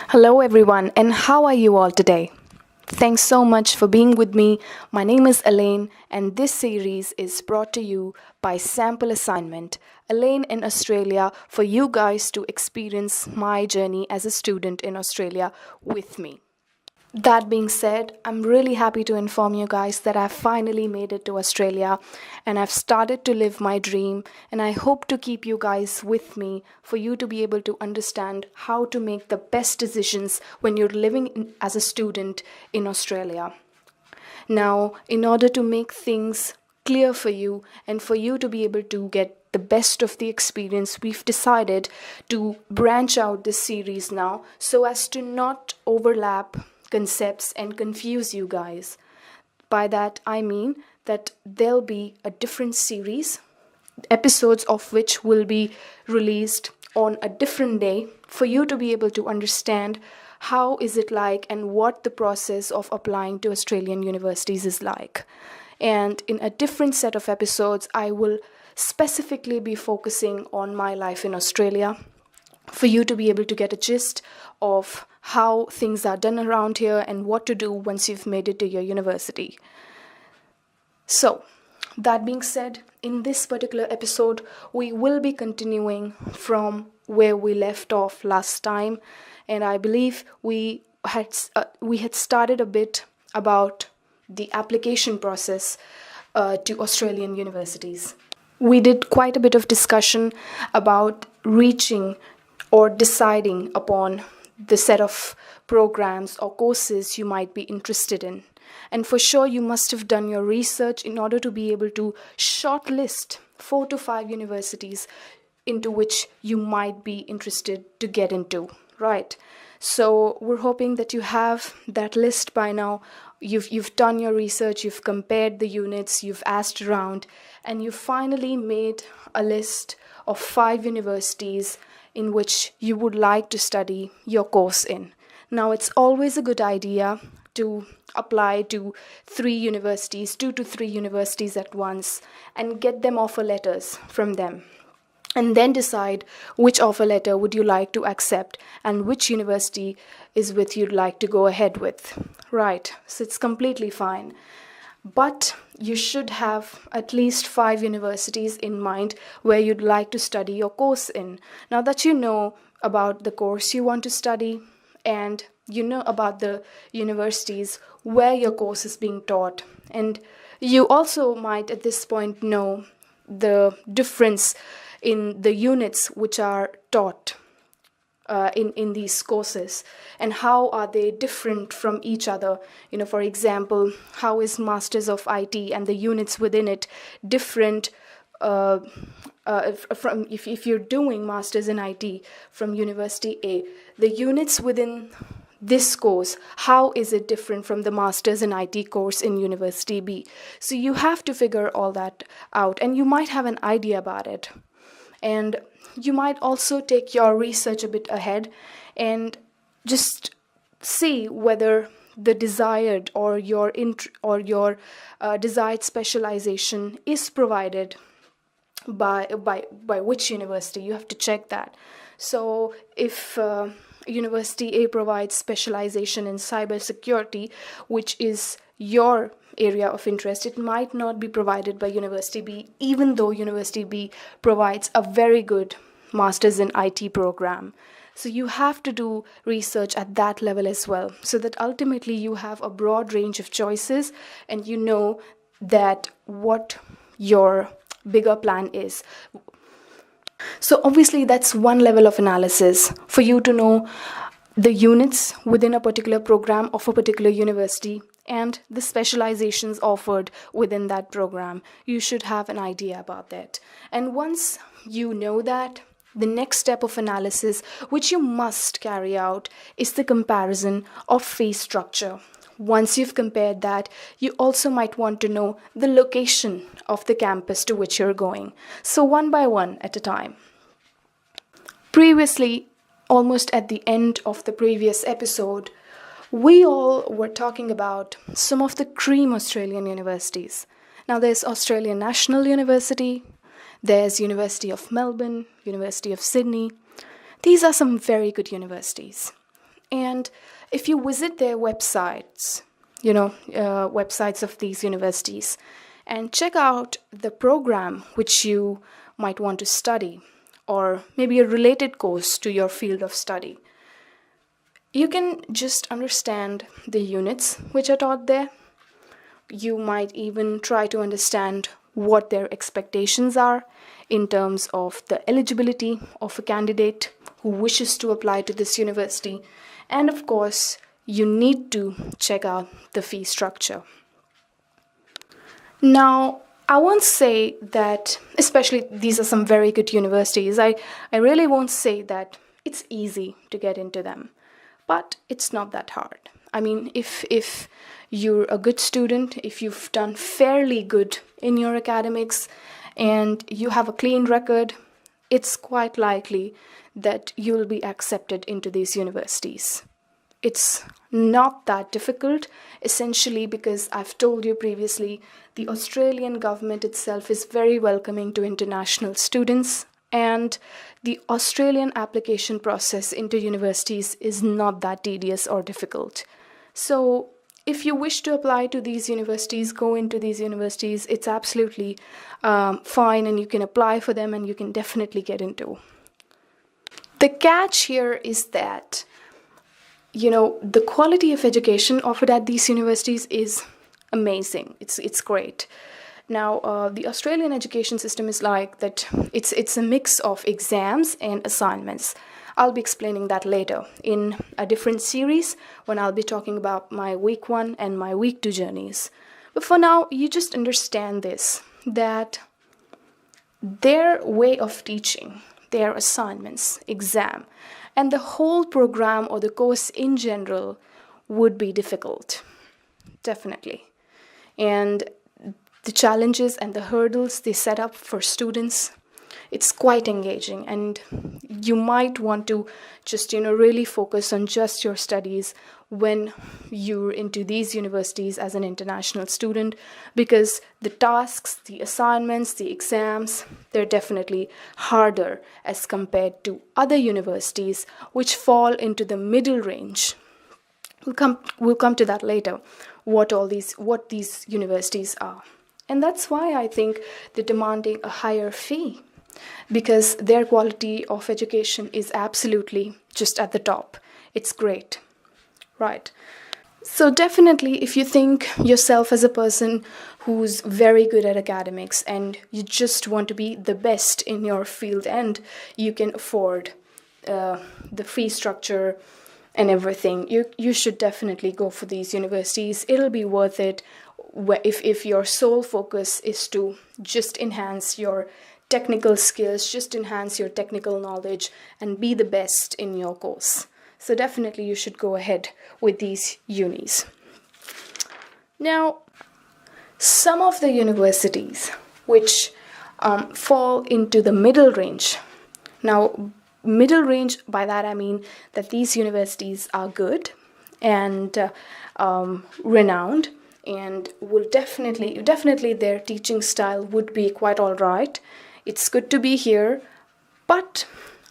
Hello, everyone, and how are you all today? Thanks so much for being with me. My name is Alene, and this series is brought to you by Sample Assignment, Alene in Australia, for you guys to experience my journey as a student in Australia with me. That being said, I'm really happy to inform you guys that I've finally made it to Australia and I've started to live my dream. And I hope to keep you guys with me for you to be able to understand how to make the best decisions when you're as a student in Australia. Now, in order to make things clear for you and for you to be able to get the best of the experience, we've decided to branch out this series now so as to not overlap concepts and confuse you guys. By that I mean that there'll be a different series, episodes of which will be released on a different day for you to be able to understand how is it like and what the process of applying to Australian universities is like. And in a different set of episodes, I will specifically be focusing on my life in Australia for you to be able to get a gist of how things are done around here and what to do once you've made it to your university. So, that being said, in this particular episode, we will be continuing from where we left off last time, and I believe we had started a bit about the application process to Australian universities. We did quite a bit of discussion about reaching or deciding upon the set of programs or courses you might be interested in. And for sure, you must have done your research in order to be able to shortlist 4 to 5 universities into which you might be interested to get into, right? So we're hoping that you have that list by now. You've done your research, you've compared the units, you've asked around, and you finally made a list of 5 universities in which you would like to study your course in. Now, it's always a good idea to apply to 3 universities, 2 to 3 universities at once, and get them offer letters from them. And then decide which offer letter would you like to accept and which university is with you'd like to go ahead with. Right, so it's completely fine. But you should have at least 5 universities in mind where you'd like to study your course in. Now that you know about the course you want to study and you know about the universities where your course is being taught, and you also might at this point know the difference in the units which are taught in these courses and how are they different from each other. For example, how is Masters of IT and the units within it different from if you're doing Masters in IT from University A, the units within this course, how is it different from the Masters in IT course in University B? So you have to figure all that out, and you might have an idea about it. And you might also take your research a bit ahead and just see whether the desired or your desired specialization is provided by which university. You have to check that. So if University A provides specialization in cybersecurity, which is your area of interest, it might not be provided by University B, even though University B provides a very good Masters in IT program. So you have to do research at that level as well, so that ultimately you have a broad range of choices and you know that what your bigger plan is. So obviously that's one level of analysis for you to know the units within a particular program of a particular university and the specializations offered within that program. You should have an idea about that. And once you know that, the next step of analysis which you must carry out is the comparison of fee structure. Once you've compared that, you also might want to know the location of the campus to which you're going. So one by one at a time. Previously, almost at the end of the previous episode, we all were talking about some of the cream Australian universities. Now there's Australian National University, there's University of Melbourne, University of Sydney. These are some very good universities. And if you visit their websites, websites of these universities, and check out the program which you might want to study, or maybe a related course to your field of study, you can just understand the units which are taught there. You might even try to understand what their expectations are in terms of the eligibility of a candidate who wishes to apply to this university. And of course, you need to check out the fee structure. Now, I won't say that, especially these are some very good universities, I really won't say that it's easy to get into them, but it's not that hard. I mean, if you're a good student, if you've done fairly good in your academics and you have a clean record, it's quite likely that you'll be accepted into these universities. It's not that difficult, essentially because I've told you previously, the Australian government itself is very welcoming to international students, and the Australian application process into universities is not that tedious or difficult. So if you wish to apply to these universities, go into these universities, it's absolutely fine, and you can apply for them and you can definitely get into. The catch here is that the quality of education offered at these universities is amazing. It's great. Now, the Australian education system is like that. It's a mix of exams and assignments. I'll be explaining that later in a different series when I'll be talking about my week 1 and my week 2 journeys. But for now, you just understand this, that their way of teaching, their assignments, exam, and the whole program or the course in general would be difficult, definitely. And the challenges and the hurdles they set up for students, it's quite engaging, and you might want to just really focus on just your studies when you're into these universities as an international student, because the tasks, the assignments, the exams, they're definitely harder as compared to other universities which fall into the middle range. We'll come to that later, what these universities are. And that's why I think they're demanding a higher fee, because their quality of education is absolutely just at the top. It's great, right? So definitely, if you think yourself as a person who's very good at academics and you just want to be the best in your field and you can afford the fee structure and everything, you should definitely go for these universities. It'll be worth it if your sole focus is to just enhance your technical skills, just enhance your technical knowledge and be the best in your course. So definitely you should go ahead with these unis. Now, some of the universities which fall into the middle range. Now, middle range, by that I mean that these universities are good and renowned, and will definitely their teaching style would be quite all right. It's good to be here, but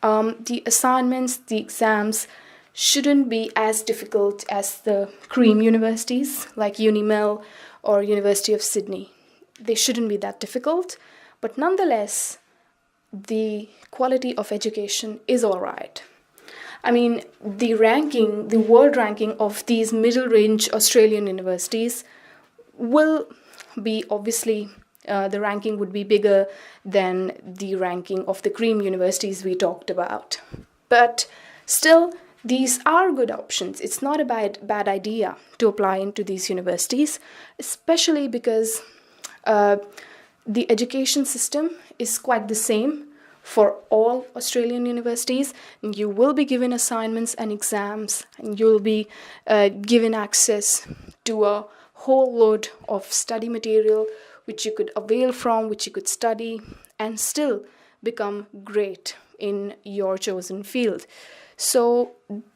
the assignments, the exams shouldn't be as difficult as the cream universities like UniMel or University of Sydney. They shouldn't be that difficult, but nonetheless, the quality of education is all right. I mean, the world ranking of these middle-range Australian universities will be obviously, the ranking would be bigger than the ranking of the cream universities we talked about. But still, these are good options. It's not a bad idea to apply into these universities, especially because the education system is quite the same for all Australian universities. You will be given assignments and exams, and you'll be given access to a whole load of study material which you could avail from, which you could study and still become great in your chosen field. So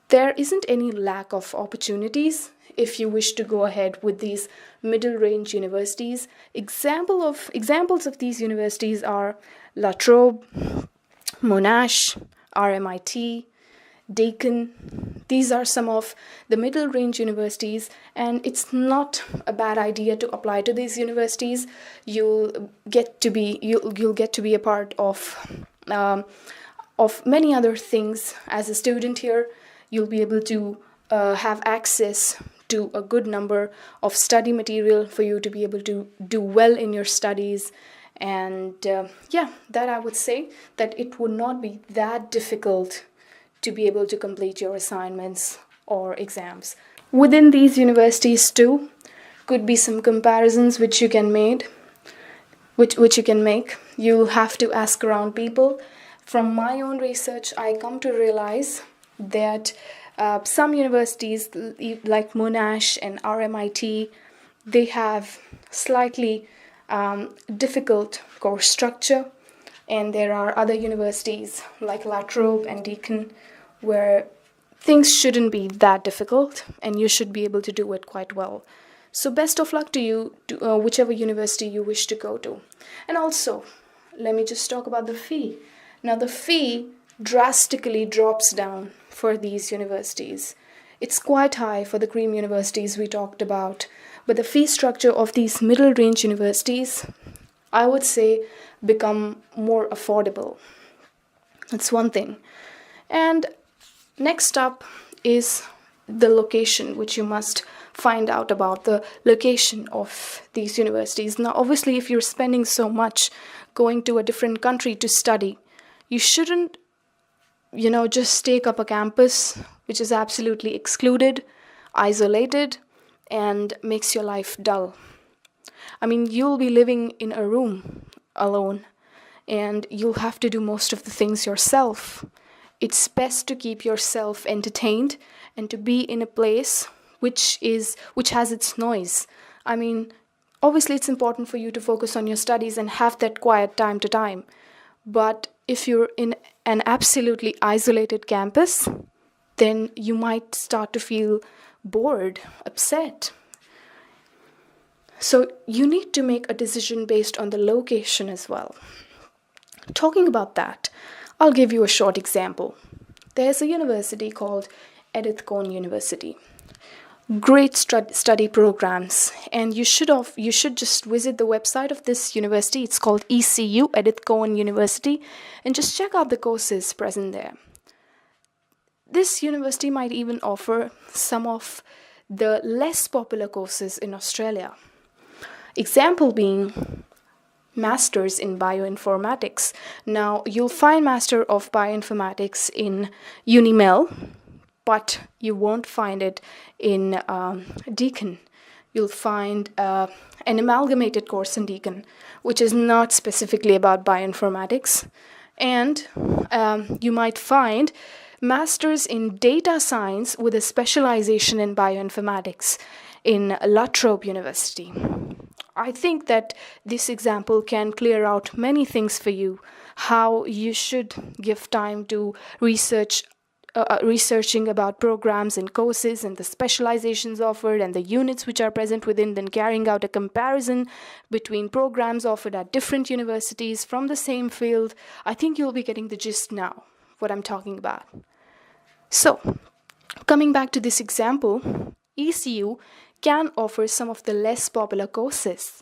there isn't any lack of opportunities if you wish to go ahead with these middle range universities. Examples of these universities are La Trobe, Monash, RMIT, Deakin, These are some of the middle range universities, and it's not a bad idea to apply to these universities. You'll get to be a part of many other things as a student here. You'll be able to have access to a good number of study material for you to be able to do well in your studies. And that I would say that it would not be that difficult to be able to complete your assignments or exams. Within these universities too, could be some comparisons which you can make. You'll have to ask around people. From my own research, I come to realize that some universities like Monash and RMIT, they have slightly difficult course structure, and there are other universities like La Trobe and Deakin where things shouldn't be that difficult and you should be able to do it quite well. So best of luck to you, to whichever university you wish to go to. And also, let me just talk about the fee. Now, the fee drastically drops down for these universities. It's quite high for the cream universities we talked about, but the fee structure of these middle range universities, I would say, become more affordable. That's one thing. And next up is the location, which you must find out about the location of these universities. Now, obviously, if you're spending so much going to a different country to study, you shouldn't, just take up a campus which is absolutely excluded, isolated, and makes your life dull. I mean, you'll be living in a room alone, and you'll have to do most of the things yourself. It's best to keep yourself entertained and to be in a place which has its noise. I mean, obviously it's important for you to focus on your studies and have that quiet time to time. But if you're in an absolutely isolated campus, then you might start to feel bored, upset. So you need to make a decision based on the location as well. Talking about that, I'll give you a short example. There's a university called Edith Cowan University. Great study programs, and you should just visit the website of this university. It's called ECU, Edith Cowan University, and just check out the courses present there. This university might even offer some of the less popular courses in Australia. Example being Masters in Bioinformatics. Now, you'll find Master of Bioinformatics in UniMel, but you won't find it in Deakin. You'll find an amalgamated course in Deakin, which is not specifically about bioinformatics. And you might find Masters in Data Science with a specialization in bioinformatics in La Trobe University. I think that this example can clear out many things for you, how you should give time to researching about programs and courses and the specializations offered and the units which are present within, then carrying out a comparison between programs offered at different universities from the same field. I think you'll be getting the gist now, what I'm talking about. So, coming back to this example, ECU can offer some of the less popular courses,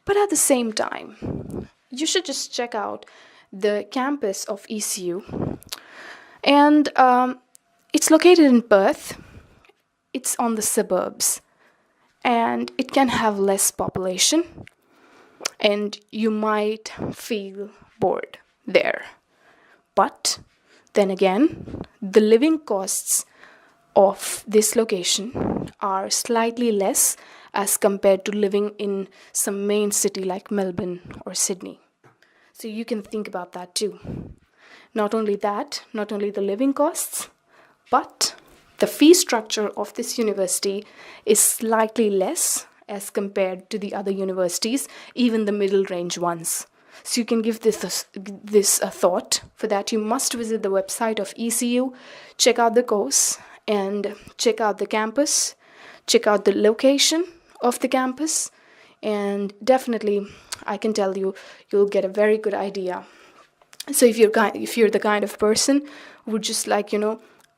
but at the same time, you should just check out the campus of ECU. And it's located in Perth. It's on the suburbs, and it can have less population, and you might feel bored there. But then again, the living costs of this location are slightly less as compared to living in some main city like Melbourne or Sydney. So you can think about that too. Not only the living costs, but the fee structure of this university is slightly less as compared to the other universities, even the middle range ones. So you can give this a thought. For that, you must visit the website of ECU, check out the course, and check out the campus, check out the location of the campus, and definitely, I can tell you, you'll get a very good idea. So if you're the kind of person who would just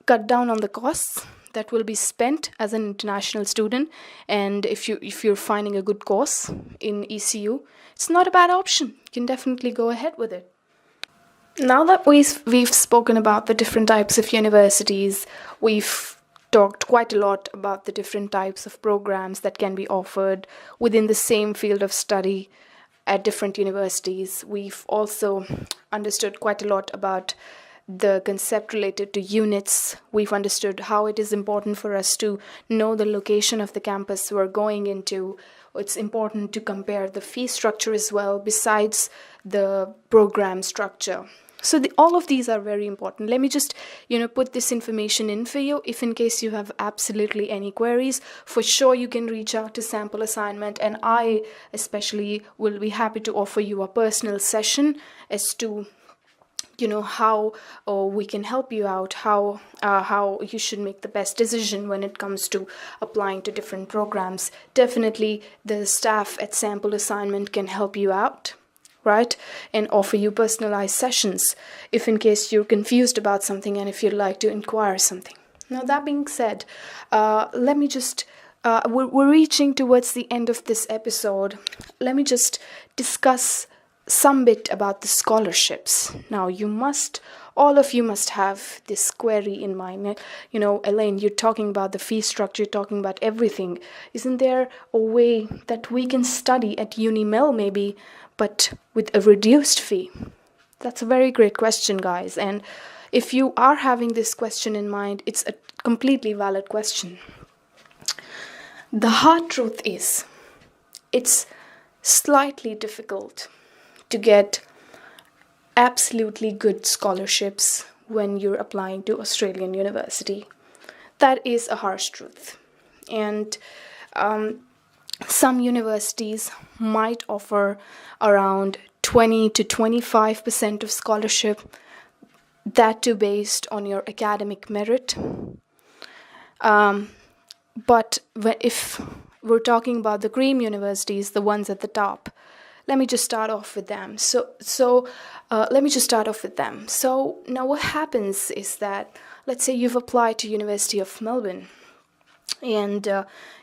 cut down on the costs that will be spent as an international student. And if you're finding a good course in ECU, it's not a bad option. You can definitely go ahead with it. Now that we've spoken about the different types of universities, we've talked quite a lot about the different types of programs that can be offered within the same field of study at different universities. We've also understood quite a lot about the concept related to units. We've understood how it is important for us to know the location of the campus we're going into. It's important to compare the fee structure as well, besides the program structure. So all of these are very important. Let me just, put this information in for you. If in case you have absolutely any queries, for sure you can reach out to Sample Assignment, and I especially will be happy to offer you a personal session as to how we can help you out, how you should make the best decision when it comes to applying to different programs. Definitely the staff at Sample Assignment can help you out, right, and offer you personalized sessions if in case you're confused about something and if you'd like to inquire something. Now, that being said, let me just we're reaching towards the end of this episode. Let me just discuss some bit about the scholarships. Now, all of you must have this query in mind. Alene, you're talking about the fee structure, you're talking about everything. Isn't there a way that we can study at UniMel maybe, but with a reduced fee? That's a very great question, guys. And if you are having this question in mind, it's a completely valid question. The hard truth is, it's slightly difficult to get absolutely good scholarships when you're applying to Australian university. That is a harsh truth. And some universities might offer around 20 to 25% of scholarship, that too based on your academic merit. But if we're talking about the cream universities, the ones at the top, let me just start off with them. So now what happens is that, let's say you've applied to University of Melbourne, and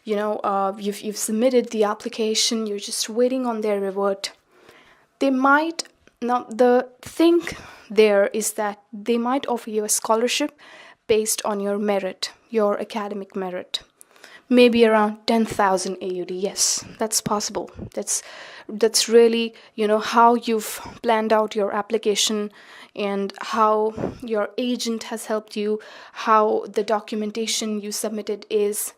you've submitted the application. You're just waiting on their revert. The thing there is that they might offer you a scholarship based on your merit, your academic merit. Maybe around 10,000 AUD. Yes, that's possible. That's really, how you've planned out your application and how your agent has helped you, how the documentation you submitted is.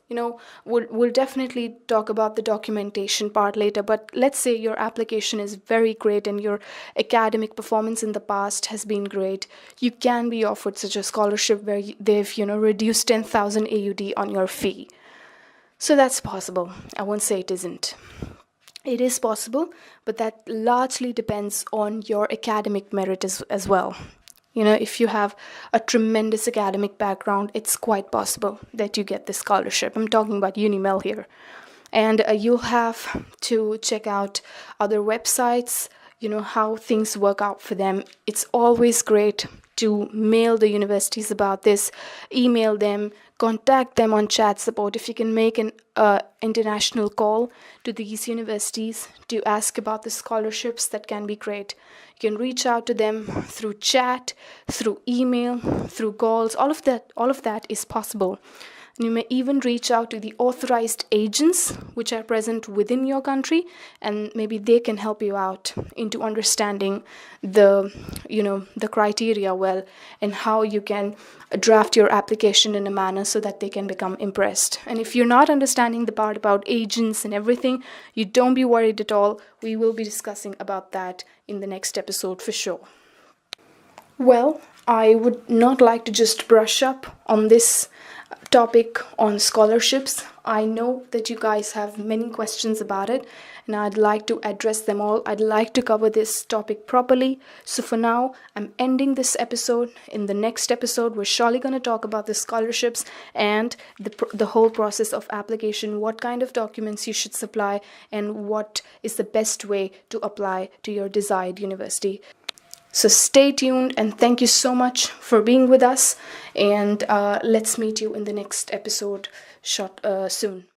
We'll definitely talk about the documentation part later, but let's say your application is very great and your academic performance in the past has been great. You can be offered such a scholarship where they've, reduced 10,000 AUD on your fee. So that's possible. I won't say it isn't. It is possible, but that largely depends on your academic merit as well. If you have a tremendous academic background, it's quite possible that you get this scholarship. I'm talking about UniMel here. And you'll have to check out other websites, how things work out for them. It's always great to mail the universities about this, email them, contact them on chat support. If you can make an international call to these universities to ask about the scholarships, that can be great. You can reach out to them through chat, through email, through calls. All of that is possible. You may even reach out to the authorized agents which are present within your country, and maybe they can help you out into understanding the criteria well, and how you can draft your application in a manner so that they can become impressed. And if you're not understanding the part about agents and everything, you don't be worried at all. We will be discussing about that in the next episode for sure. Well, I would not like to just brush up on this topic on scholarships. I know that you guys have many questions about it, and I'd like to address them all. I'd like to cover this topic properly. So for now, I'm ending this episode. In the next episode, we're surely going to talk about the scholarships and the whole process of application, what kind of documents you should supply, and what is the best way to apply to your desired university. So stay tuned, and thank you so much for being with us. And let's meet you in the next episode soon.